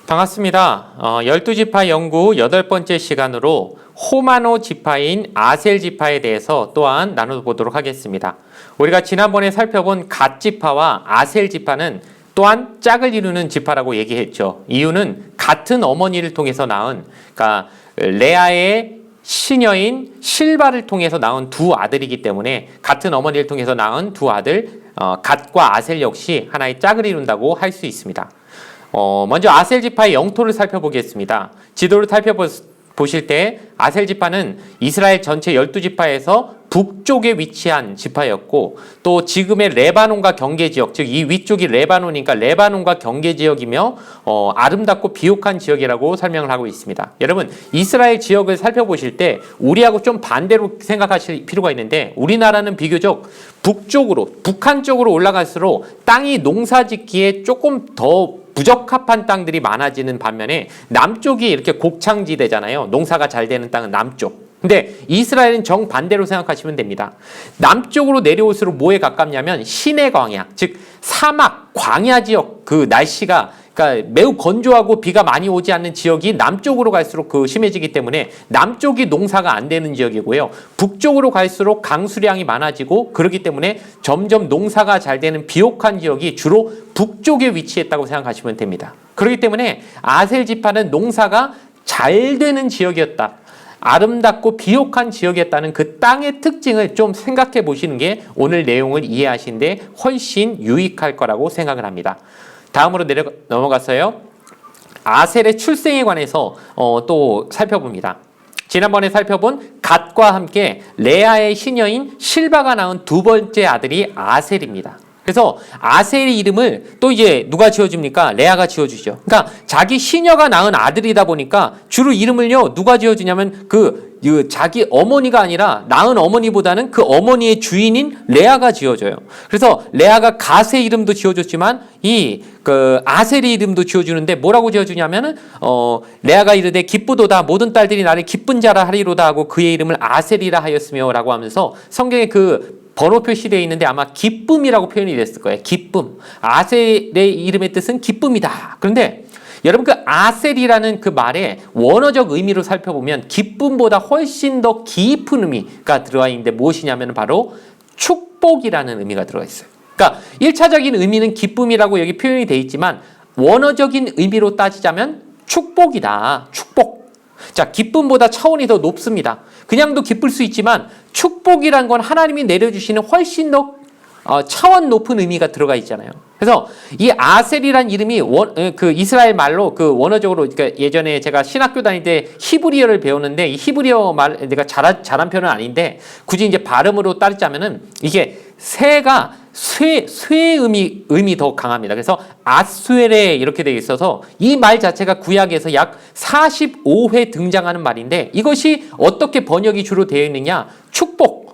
반갑습니다. 12지파 연구 8번째 시간으로 호마노 지파인 아셀 지파에 대해서 또한 나눠보도록 하겠습니다. 우리가 지난번에 살펴본 갓 지파와 아셀 지파는 또한 짝을 이루는 지파라고 얘기했죠. 이유는 같은 어머니를 통해서 낳은, 그러니까 레아의 시녀인 실바를 통해서 낳은 두 아들이기 때문에 같은 어머니를 통해서 낳은 두 아들 갓과 아셀 역시 하나의 짝을 이룬다고 할 수 있습니다. 먼저 아셀 지파의 영토를 살펴보겠습니다. 지도를 살펴보실 때 아셀 지파는 이스라엘 전체 12지파에서 북쪽에 위치한 지파였고, 또 지금의 레바논과 경계지역, 즉 이 위쪽이 레바논이니까 레바논과 경계지역이며 아름답고 비옥한 지역이라고 설명을 하고 있습니다. 여러분, 이스라엘 지역을 살펴보실 때 우리하고 좀 반대로 생각하실 필요가 있는데, 우리나라는 비교적 북쪽으로, 북한 쪽으로 올라갈수록 땅이 농사짓기에 조금 더 부적합한 땅들이 많아지는 반면에 남쪽이 이렇게 곡창지대잖아요. 농사가 잘 되는 땅은 남쪽. 근데 이스라엘은 정반대로 생각하시면 됩니다. 남쪽으로 내려올수록 뭐에 가깝냐면 시내 광야, 즉 사막, 광야 지역, 그 날씨가 그러니까 매우 건조하고 비가 많이 오지 않는 지역이 남쪽으로 갈수록 심해지기 때문에 남쪽이 농사가 안 되는 지역이고요. 북쪽으로 갈수록 강수량이 많아지고, 그렇기 때문에 점점 농사가 잘 되는 비옥한 지역이 주로 북쪽에 위치했다고 생각하시면 됩니다. 그렇기 때문에 아셀 지파는 농사가 잘 되는 지역이었다, 아름답고 비옥한 지역이었다는 그 땅의 특징을 좀 생각해 보시는 게 오늘 내용을 이해하시는데 훨씬 유익할 거라고 생각을 합니다. 다음으로 넘어가서요, 아셀의 출생에 관해서 또 살펴봅니다. 지난번에 살펴본 갓과 함께 레아의 시녀인 실바가 낳은 두 번째 아들이 아셀입니다. 그래서 아셀의 이름을 또 이제 누가 지어줍니까? 레아가 지어주죠. 그러니까 자기 시녀가 낳은 아들이다 보니까 주로 이름을요 누가 지어주냐면 자기 어머니가 아니라 낳은 어머니보다는 그 어머니의 주인인 레아가 지어줘요. 그래서 레아가 갓의 이름도 지어줬지만 아셀의 이름도 지어주는데 뭐라고 지어주냐면은 레아가 이르되 기쁘도다, 모든 딸들이 나를 기쁜 자라 하리로다 하고 그의 이름을 아셀이라 하였으며라고 하면서 성경에 번호 표시되어 있는데 아마 기쁨이라고 표현이 됐을 거예요. 기쁨. 아셀의 이름의 뜻은 기쁨이다. 그런데 여러분, 그 아셀이라는 그 말의 원어적 의미로 살펴보면 기쁨보다 훨씬 더 깊은 의미가 들어가 있는데 무엇이냐면 바로 축복이라는 의미가 들어가 있어요. 그러니까 1차적인 의미는 기쁨이라고 여기 표현이 되어 있지만 원어적인 의미로 따지자면 축복이다. 축복. 자, 기쁨보다 차원이 더 높습니다. 그냥도 기쁠 수 있지만 축복이란 건 하나님이 내려주시는 훨씬 더 차원 높은 의미가 들어가 있잖아요. 그래서 이 아셀이란 이름이 이스라엘 말로 원어적으로, 그러니까 예전에 제가 신학교 다닐 때 히브리어를 배웠는데, 이 히브리어 말 내가 잘한 편은 아닌데 굳이 이제 발음으로 따르자면은 이게 새가 쇠의 의미 더 강합니다. 그래서 아수엘에 이렇게 되어 있어서 이 말 자체가 구약에서 약 45회 등장하는 말인데, 이것이 어떻게 번역이 주로 되어 있느냐? 축복,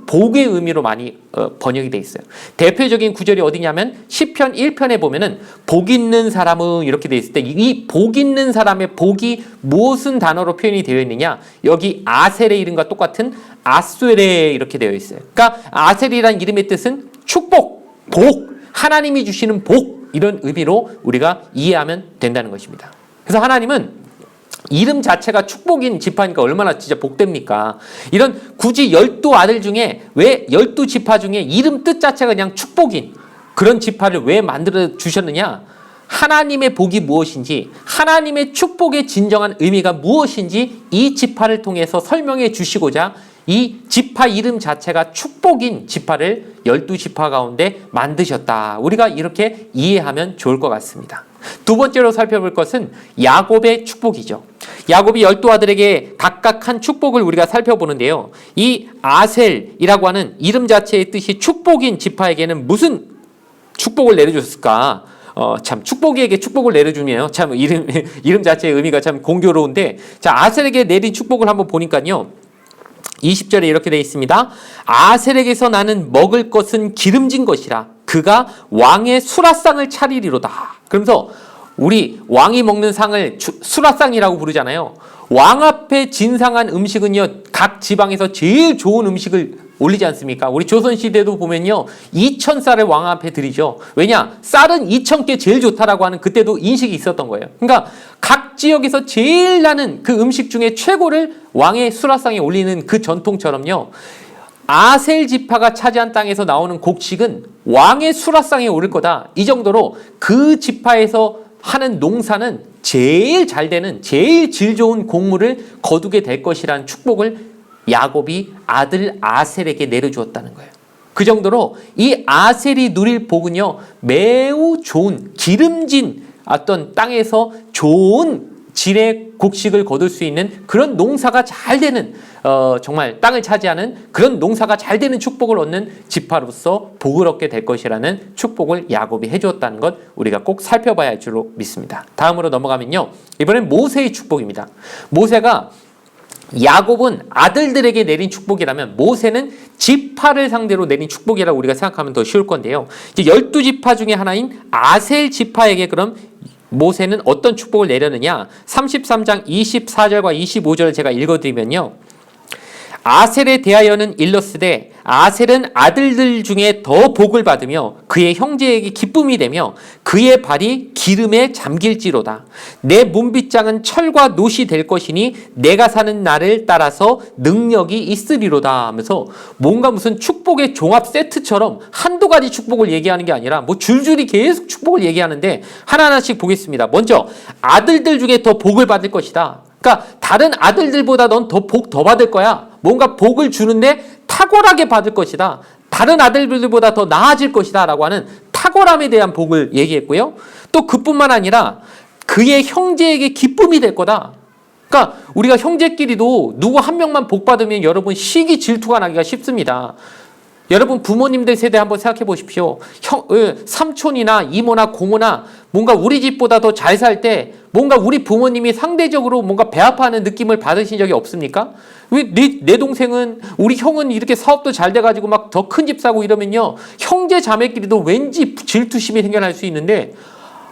복의 의미로 많이 번역이 되어 있어요. 대표적인 구절이 어디냐면 시편 1편에 보면은 복 있는 사람은 이렇게 되어 있을 때, 이 복 있는 사람의 복이 무엇은 단어로 표현이 되어 있느냐? 여기 아셀의 이름과 똑같은 아수엘에 이렇게 되어 있어요. 그러니까 아셀이라는 이름의 뜻은 축복, 복, 하나님이 주시는 복, 이런 의미로 우리가 이해하면 된다는 것입니다. 그래서 하나님은 이름 자체가 축복인 지파니까 얼마나 진짜 복됩니까? 이런 굳이 12아들 중에 왜 12지파 중에 이름 뜻 자체가 그냥 축복인 그런 지파를 왜 만들어 주셨느냐? 하나님의 복이 무엇인지, 하나님의 축복의 진정한 의미가 무엇인지 이 지파를 통해서 설명해 주시고자 이 지파 이름 자체가 축복인 지파를 12지파 가운데 만드셨다. 우리가 이렇게 이해하면 좋을 것 같습니다. 두 번째로 살펴볼 것은 야곱의 축복이죠. 야곱이 12아들에게 각각 한 축복을 우리가 살펴보는데요. 이 아셀이라고 하는 이름 자체의 뜻이 축복인 지파에게는 무슨 축복을 내려줬을까? 참 축복에게 축복을 내려주면 참 이름 자체의 의미가 참 공교로운데, 자, 아셀에게 내린 축복을 한번 보니까요. 20절에 이렇게 되어 있습니다. 아셀에게서 나는 먹을 것은 기름진 것이라 그가 왕의 수라상을 차리리로다. 그러면서 우리 왕이 먹는 상을 수라상이라고 부르잖아요. 왕 앞에 진상한 음식은요, 각 지방에서 제일 좋은 음식을 올리지 않습니까? 우리 조선시대도 보면요, 2000쌀을 왕 앞에 드리죠. 왜냐? 쌀은 2000개 제일 좋다라고 하는 그때도 인식이 있었던 거예요. 그러니까 각 지역에서 제일 나는 그 음식 중에 최고를 왕의 수라상에 올리는 그 전통처럼요, 아셀 지파가 차지한 땅에서 나오는 곡식은 왕의 수라상에 오를 거다. 이 정도로 그 지파에서 하는 농사는 제일 잘 되는, 제일 질 좋은 곡물을 거두게 될 것이라는 축복을 야곱이 아들 아셀에게 내려주었다는 거예요. 그 정도로 이 아셀이 누릴 복은요, 매우 좋은 기름진 어떤 땅에서 좋은 질의 곡식을 거둘 수 있는 그런 농사가 잘 되는, 정말 땅을 차지하는 그런 농사가 잘 되는 축복을 얻는 지파로서 복을 얻게 될 것이라는 축복을 야곱이 해주었다는 것 우리가 꼭 살펴봐야 할 줄로 믿습니다. 다음으로 넘어가면요, 이번엔 모세의 축복입니다. 모세가, 야곱은 아들들에게 내린 축복이라면 모세는 지파를 상대로 내린 축복이라고 우리가 생각하면 더 쉬울 건데요. 이제 12지파 중에 하나인 아셀 지파에게 그럼 모세는 어떤 축복을 내렸느냐? 33장 24절과 25절을 제가 읽어드리면요, 아셀에 대하여는 일렀으되 아셀은 아들들 중에 더 복을 받으며 그의 형제에게 기쁨이 되며 그의 발이 기름에 잠길지로다. 내 문빗장은 철과 놋이 될 것이니 내가 사는 날을 따라서 능력이 있으리로다 하면서 뭔가 무슨 축복의 종합 세트처럼 한두 가지 축복을 얘기하는 게 아니라 뭐 줄줄이 계속 축복을 얘기하는데 하나하나씩 보겠습니다. 먼저 아들들 중에 더 복을 받을 것이다. 그러니까 다른 아들들보다 넌 더 복 더 받을 거야. 뭔가 복을 주는데 탁월하게 받을 것이다. 다른 아들들보다 더 나아질 것이다 라고 하는 탁월함에 대한 복을 얘기했고요. 또 그뿐만 아니라 그의 형제에게 기쁨이 될 거다. 그러니까 우리가 형제끼리도 누구 한 명만 복 받으면 여러분 시기 질투가 나기가 쉽습니다. 여러분 부모님들 세대 한번 생각해 보십시오. 삼촌이나 이모나 고모나 뭔가 우리 집보다 더 잘 살 때 뭔가 우리 부모님이 상대적으로 뭔가 배아파하는 느낌을 받으신 적이 없습니까? 왜 내 동생은, 우리 형은 이렇게 사업도 잘 돼가지고 막 더 큰 집 사고 이러면요, 형제 자매끼리도 왠지 질투심이 생겨날 수 있는데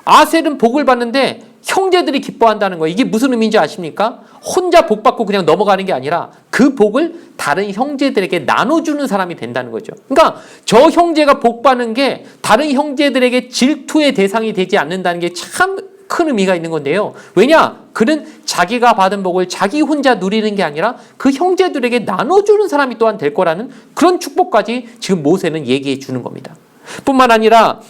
아셀은 복을 받는데 형제들이 기뻐한다는 거예요. 이게 무슨 의미인지 아십니까? 혼자 복 받고 그냥 넘어가는 게 아니라 그 복을 다른 형제들에게 나눠주는 사람이 된다는 거죠. 그러니까 저 형제가 복 받는 게 다른 형제들에게 질투의 대상이 되지 않는다는 게 참 큰 의미가 있는 건데요. 왜냐? 그는 자기가 받은 복을 자기 혼자 누리는 게 아니라 그 형제들에게 나눠주는 사람이 또한 될 거라는 그런 축복까지 지금 모세는 얘기해 주는 겁니다. 뿐만 아니라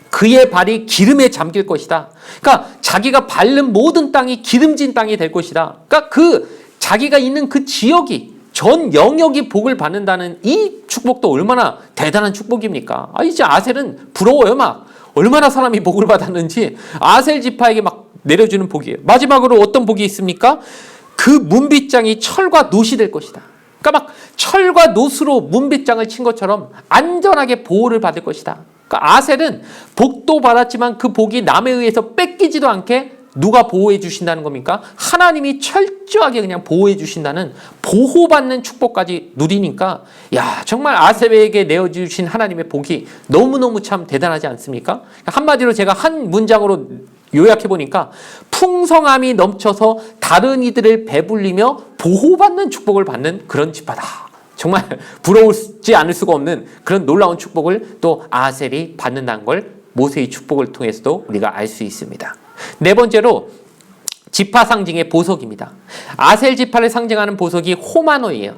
그의 발이 기름에 잠길 것이다. 그러니까 자기가 밟는 모든 땅이 기름진 땅이 될 것이다. 그러니까 자기가 있는 그 지역이, 전 영역이 복을 받는다는 이 축복도 얼마나 대단한 축복입니까? 이제 아셀은 부러워요. 막 얼마나 사람이 복을 받았는지 아셀 지파에게 막 내려주는 복이에요. 마지막으로 어떤 복이 있습니까? 그 문빗장이 철과 놋이 될 것이다. 그러니까 막 철과 놋으로 문빗장을 친 것처럼 안전하게 보호를 받을 것이다. 그러니까 아셀은 복도 받았지만 그 복이 남에 의해서 뺏기지도 않게 누가 보호해 주신다는 겁니까? 하나님이 철저하게 그냥 보호해 주신다는, 보호받는 축복까지 누리니까, 야, 정말 아셀에게 내어주신 하나님의 복이 너무너무 참 대단하지 않습니까? 한마디로 제가 한 문장으로 요약해 보니까 풍성함이 넘쳐서 다른 이들을 배불리며 보호받는 축복을 받는 그런 지파다. 정말 부러우지 않을 수가 없는 그런 놀라운 축복을 또 아셀이 받는다는 걸 모세의 축복을 통해서도 우리가 알 수 있습니다. 네 번째로 지파 상징의 보석입니다. 아셀 지파를 상징하는 보석이 호마노예요.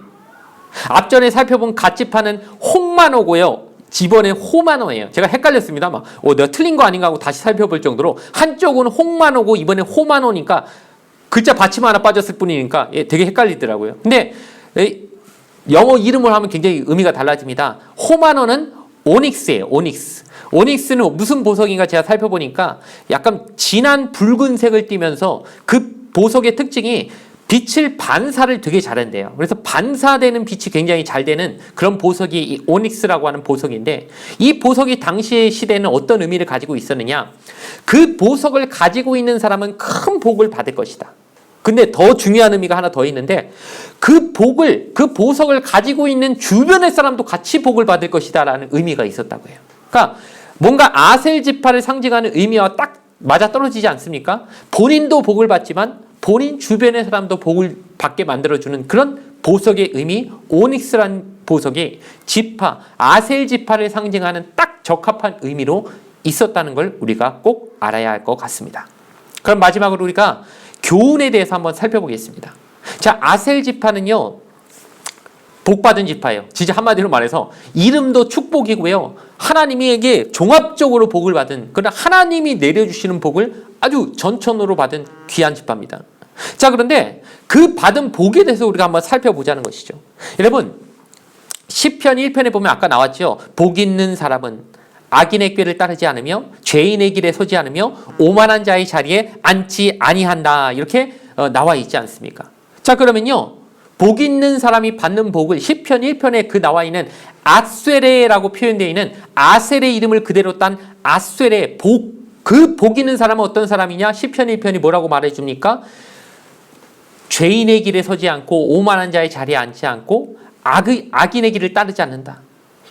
앞전에 살펴본 갓 지파는 홍마노고요. 이번에 호마노예요. 제가 헷갈렸습니다. 내가 틀린 거 아닌가 하고 다시 살펴볼 정도로 한쪽은 홍마노고 이번에 호마노니까 글자 받침 하나 빠졌을 뿐이니까 되게 헷갈리더라고요. 근데 영어 이름을 하면 굉장히 의미가 달라집니다. 호마노는 오닉스예요. 오닉스는 무슨 보석인가 제가 살펴보니까 약간 진한 붉은색을 띠면서 그 보석의 특징이 빛을 반사를 되게 잘한대요. 그래서 반사되는 빛이 굉장히 잘 되는 그런 보석이 이 오닉스라고 하는 보석인데, 이 보석이 당시의 시대에는 어떤 의미를 가지고 있었느냐? 그 보석을 가지고 있는 사람은 큰 복을 받을 것이다. 근데 더 중요한 의미가 하나 더 있는데, 그 보석을 가지고 있는 주변의 사람도 같이 복을 받을 것이다 라는 의미가 있었다고 해요. 그러니까 뭔가 아셀 지파를 상징하는 의미와 딱 맞아떨어지지 않습니까? 본인도 복을 받지만 본인 주변의 사람도 복을 받게 만들어주는 그런 보석의 의미, 오닉스란 보석이 지파, 아셀 지파를 상징하는 딱 적합한 의미로 있었다는 걸 우리가 꼭 알아야 할 것 같습니다. 그럼 마지막으로 우리가 교훈에 대해서 한번 살펴보겠습니다. 자, 아셀 지파는요, 복받은 지파예요. 진짜 한마디로 말해서 이름도 축복이고요. 하나님에게 종합적으로 복을 받은, 그러나 하나님이 내려주시는 복을 아주 전천후로 받은 귀한 지파입니다. 자, 그런데 그 받은 복에 대해서 우리가 한번 살펴보자는 것이죠. 여러분, 시편 1편에 보면 아까 나왔죠. 복 있는 사람은 악인의 꾀를 따르지 않으며 죄인의 길에 서지 않으며 오만한 자의 자리에 앉지 아니한다. 이렇게 나와 있지 않습니까? 자, 그러면요, 복 있는 사람이 받는 복을 시편 1편에 그 나와 있는 아쇠레라고 표현되어 있는 아셀의 이름을 그대로 딴 아쇠레 복, 그 복 있는 사람은 어떤 사람이냐? 시편 1편이 뭐라고 말해줍니까? 죄인의 길에 서지 않고 오만한 자의 자리에 앉지 않고 악인의 길을 따르지 않는다.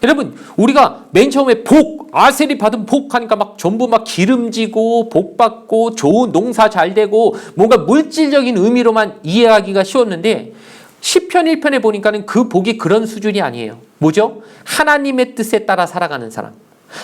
여러분, 우리가 맨 처음에 복, 아셀이 받은 복 하니까 막 전부 막 기름지고 복 받고 좋은 농사 잘 되고 뭔가 물질적인 의미로만 이해하기가 쉬웠는데 시편 1편에 보니까는 그 복이 그런 수준이 아니에요. 뭐죠? 하나님의 뜻에 따라 살아가는 사람.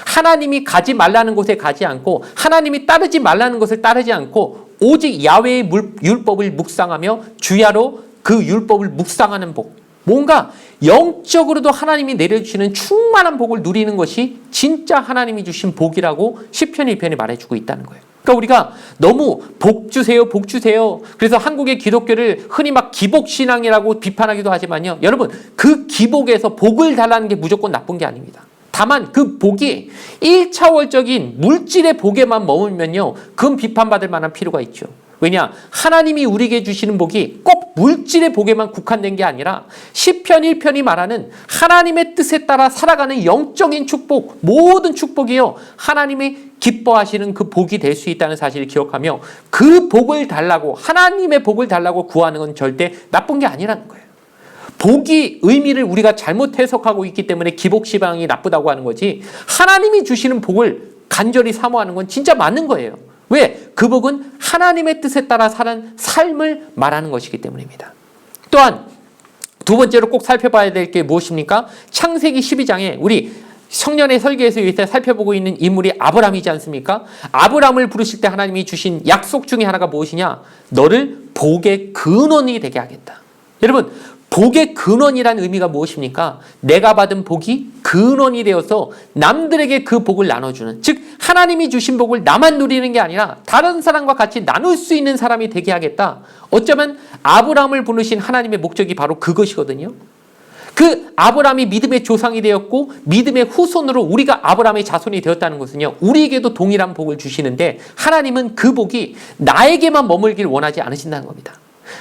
하나님이 가지 말라는 곳에 가지 않고 하나님이 따르지 말라는 것을 따르지 않고 오직 야훼의 율법을 묵상하며 주야로 그 율법을 묵상하는 복. 뭔가 영적으로도 하나님이 내려주시는 충만한 복을 누리는 것이 진짜 하나님이 주신 복이라고 시편 1편이 말해주고 있다는 거예요. 그러니까 우리가 너무 복 주세요, 복 주세요. 그래서 한국의 기독교를 흔히 막 기복신앙이라고 비판하기도 하지만요. 여러분, 그 기복에서 복을 달라는 게 무조건 나쁜 게 아닙니다. 다만 그 복이 1차원적인 물질의 복에만 머물면요, 그건 비판받을 만한 필요가 있죠. 왜냐? 하나님이 우리에게 주시는 복이 꼭 물질의 복에만 국한된 게 아니라 시편 1편이 말하는 하나님의 뜻에 따라 살아가는 영적인 축복, 모든 축복이요, 하나님이 기뻐하시는 그 복이 될 수 있다는 사실을 기억하며 그 복을 달라고, 하나님의 복을 달라고 구하는 건 절대 나쁜 게 아니라는 거예요. 복이 의미를 우리가 잘못 해석하고 있기 때문에 기복시방이 나쁘다고 하는 거지, 하나님이 주시는 복을 간절히 사모하는 건 진짜 맞는 거예요. 왜? 그 복은 하나님의 뜻에 따라 사는 삶을 말하는 것이기 때문입니다. 또한 두 번째로 꼭 살펴봐야 될 게 무엇입니까? 창세기 12장에 우리 성년의 설계에서 요새 살펴보고 있는 인물이 아브람이지 않습니까? 아브람을 부르실 때 하나님이 주신 약속 중에 하나가 무엇이냐? 너를 복의 근원이 되게 하겠다. 여러분, 복의 근원이라는 의미가 무엇입니까? 내가 받은 복이 근원이 되어서 남들에게 그 복을 나눠주는, 즉 하나님이 주신 복을 나만 누리는 게 아니라 다른 사람과 같이 나눌 수 있는 사람이 되게 하겠다. 어쩌면 아브라함을 부르신 하나님의 목적이 바로 그것이거든요. 그 아브라함이 믿음의 조상이 되었고 믿음의 후손으로 우리가 아브라함의 자손이 되었다는 것은요, 우리에게도 동일한 복을 주시는데 하나님은 그 복이 나에게만 머물길 원하지 않으신다는 겁니다.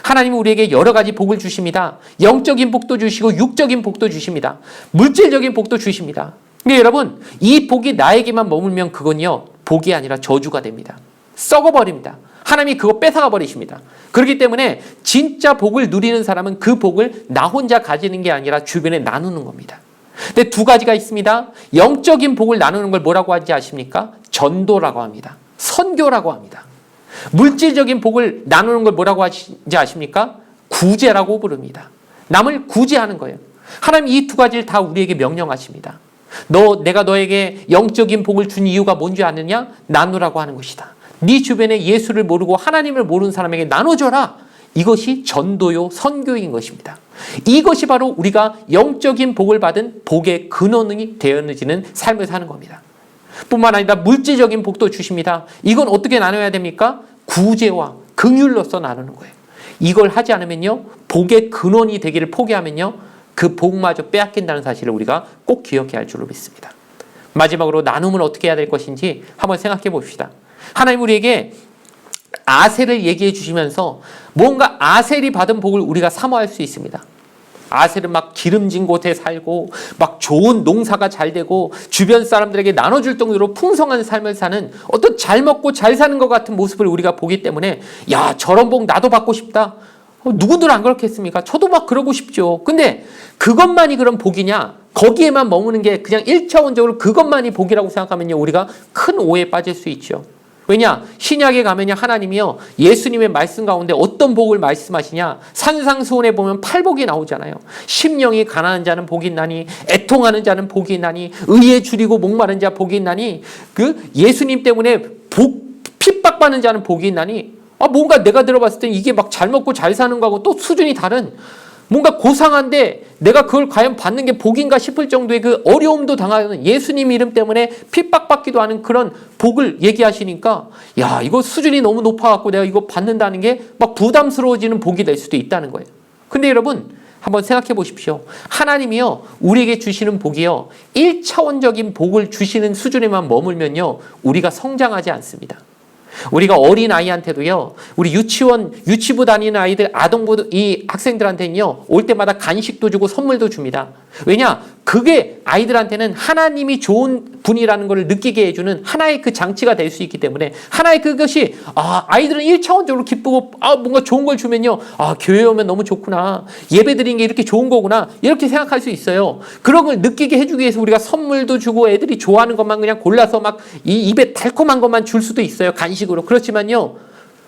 하나님은 우리에게 여러 가지 복을 주십니다. 영적인 복도 주시고 육적인 복도 주십니다. 물질적인 복도 주십니다. 근데 여러분, 이 복이 나에게만 머물면 그건요, 복이 아니라 저주가 됩니다. 썩어버립니다. 하나님이 그거 뺏어가 버리십니다. 그렇기 때문에 진짜 복을 누리는 사람은 그 복을 나 혼자 가지는 게 아니라 주변에 나누는 겁니다. 근데 두 가지가 있습니다. 영적인 복을 나누는 걸 뭐라고 하는지 아십니까? 전도라고 합니다. 선교라고 합니다. 물질적인 복을 나누는 걸 뭐라고 하는지 아십니까? 구제라고 부릅니다. 남을 구제하는 거예요. 하나님 이 두 가지를 다 우리에게 명령하십니다. 내가 너에게 영적인 복을 준 이유가 뭔지 아느냐? 나누라고 하는 것이다. 네 주변에 예수를 모르고 하나님을 모르는 사람에게 나눠줘라. 이것이 전도요, 선교인 것입니다. 이것이 바로 우리가 영적인 복을 받은 복의 근원이 되어지는 삶을 사는 겁니다. 뿐만 아니라 물질적인 복도 주십니다. 이건 어떻게 나눠야 됩니까? 구제와 긍휼로서 나누는 거예요. 이걸 하지 않으면요, 복의 근원이 되기를 포기하면요, 그 복마저 빼앗긴다는 사실을 우리가 꼭 기억해야 할 줄로 믿습니다. 마지막으로 나눔은 어떻게 해야 될 것인지 한번 생각해 봅시다. 하나님 우리에게 아셀을 얘기해 주시면서 뭔가 아셀이 받은 복을 우리가 사모할 수 있습니다. 아셀은 막 기름진 곳에 살고 막 좋은 농사가 잘 되고 주변 사람들에게 나눠줄 정도로 풍성한 삶을 사는, 어떤 잘 먹고 잘 사는 것 같은 모습을 우리가 보기 때문에 야, 저런 복 나도 받고 싶다. 누구들 안 그렇겠습니까? 저도 막 그러고 싶죠. 근데 그것만이 그런 복이냐? 거기에만 머무는 게 그냥 1차원적으로 그것만이 복이라고 생각하면요, 우리가 큰 오해에 빠질 수 있죠. 왜냐? 신약에 가면요 하나님이요 예수님의 말씀 가운데 어떤 복을 말씀하시냐? 산상수훈에 보면 8복이 나오잖아요. 심령이 가난한 자는 복이 있나니, 애통하는 자는 복이 있나니, 의에 줄이고 목마른 자 복이 있나니, 그 예수님 때문에 핍박받는 자는 복이 있나니. 뭔가 내가 들어봤을 때 이게 막 잘 먹고 잘 사는 거하고 또 수준이 다른, 뭔가 고상한데 내가 그걸 과연 받는 게 복인가 싶을 정도의 그 어려움도 당하는 예수님 이름 때문에 핍박받기도 하는 그런 복을 얘기하시니까, 야, 이거 수준이 너무 높아갖고 내가 이거 받는다는 게 막 부담스러워지는 복이 될 수도 있다는 거예요. 근데 여러분 한번 생각해 보십시오. 하나님이요 우리에게 주시는 복이요 1차원적인 복을 주시는 수준에만 머물면요 우리가 성장하지 않습니다. 우리가 어린 아이한테도요, 우리 유치부 다니는 아이들, 아동부 이 학생들한테는요, 올 때마다 간식도 주고 선물도 줍니다. 왜냐? 그게 아이들한테는 하나님이 좋은 분이라는 것을 느끼게 해주는 하나의 그 장치가 될 수 있기 때문에, 하나의 그것이, 아이들은 1차원적으로 기쁘고, 뭔가 좋은 걸 주면요, 교회 오면 너무 좋구나. 예배 드리는 게 이렇게 좋은 거구나. 이렇게 생각할 수 있어요. 그런 걸 느끼게 해주기 위해서 우리가 선물도 주고 애들이 좋아하는 것만 그냥 골라서 막 이 입에 달콤한 것만 줄 수도 있어요. 간식으로. 그렇지만요,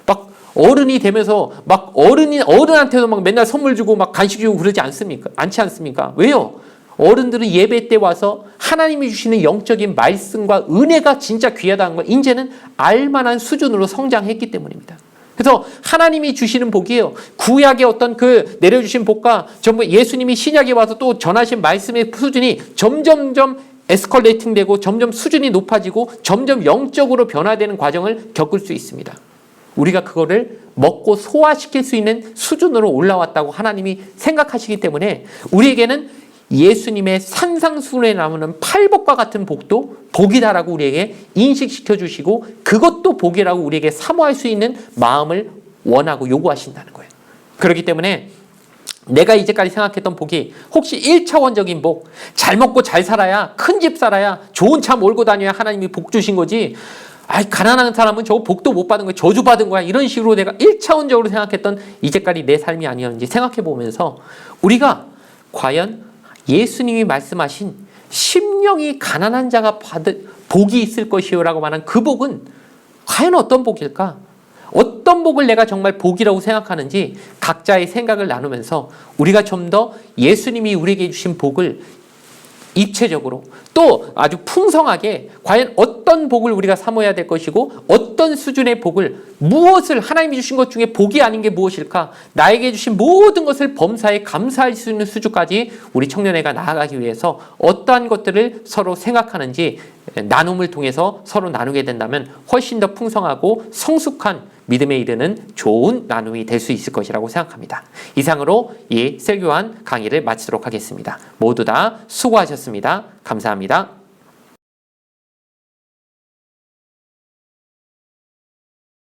막 어른이 되면서 막 어른한테도 막 맨날 선물 주고 막 간식 주고 그러지 않지 않습니까? 왜요? 어른들은 예배 때 와서 하나님이 주시는 영적인 말씀과 은혜가 진짜 귀하다는 걸 이제는 알만한 수준으로 성장했기 때문입니다. 그래서 하나님이 주시는 복이에요. 구약의 어떤 그 내려주신 복과 전부 예수님이 신약에 와서 또 전하신 말씀의 수준이 점점점 에스컬레이팅 되고 점점 수준이 높아지고 점점 영적으로 변화되는 과정을 겪을 수 있습니다. 우리가 그거를 먹고 소화시킬 수 있는 수준으로 올라왔다고 하나님이 생각하시기 때문에 우리에게는 예수님의 산상수훈에 나오는 8복과 같은 복도 복이다라고 우리에게 인식시켜 주시고, 그것도 복이라고 우리에게 사모할 수 있는 마음을 원하고 요구하신다는 거예요. 그렇기 때문에 내가 이제까지 생각했던 복이 혹시 1차원적인 복, 잘 먹고 잘 살아야, 큰 집 살아야, 좋은 차 몰고 다녀야 하나님이 복 주신 거지, 가난한 사람은 저 복도 못 받은 거야, 저주받은 거야, 이런 식으로 내가 1차원적으로 생각했던 이제까지 내 삶이 아니었는지 생각해 보면서, 우리가 과연 예수님이 말씀하신 심령이 가난한 자가 받을 복이 있을 것이요 라고 말한 그 복은 과연 어떤 복일까? 어떤 복을 내가 정말 복이라고 생각하는지 각자의 생각을 나누면서 우리가 좀 더 예수님이 우리에게 주신 복을 입체적으로 또 아주 풍성하게 과연 어떤 복을 우리가 사모해야 될 것이고, 어떤 수준의 복을, 무엇을 하나님이 주신 것 중에 복이 아닌 게 무엇일까? 나에게 주신 모든 것을 범사에 감사할 수 있는 수준까지 우리 청년회가 나아가기 위해서 어떠한 것들을 서로 생각하는지 나눔을 통해서 서로 나누게 된다면 훨씬 더 풍성하고 성숙한 믿음에 이르는 좋은 나눔이 될 수 있을 것이라고 생각합니다. 이상으로 이 설교한 강의를 마치도록 하겠습니다. 모두 다 수고하셨습니다. 감사합니다.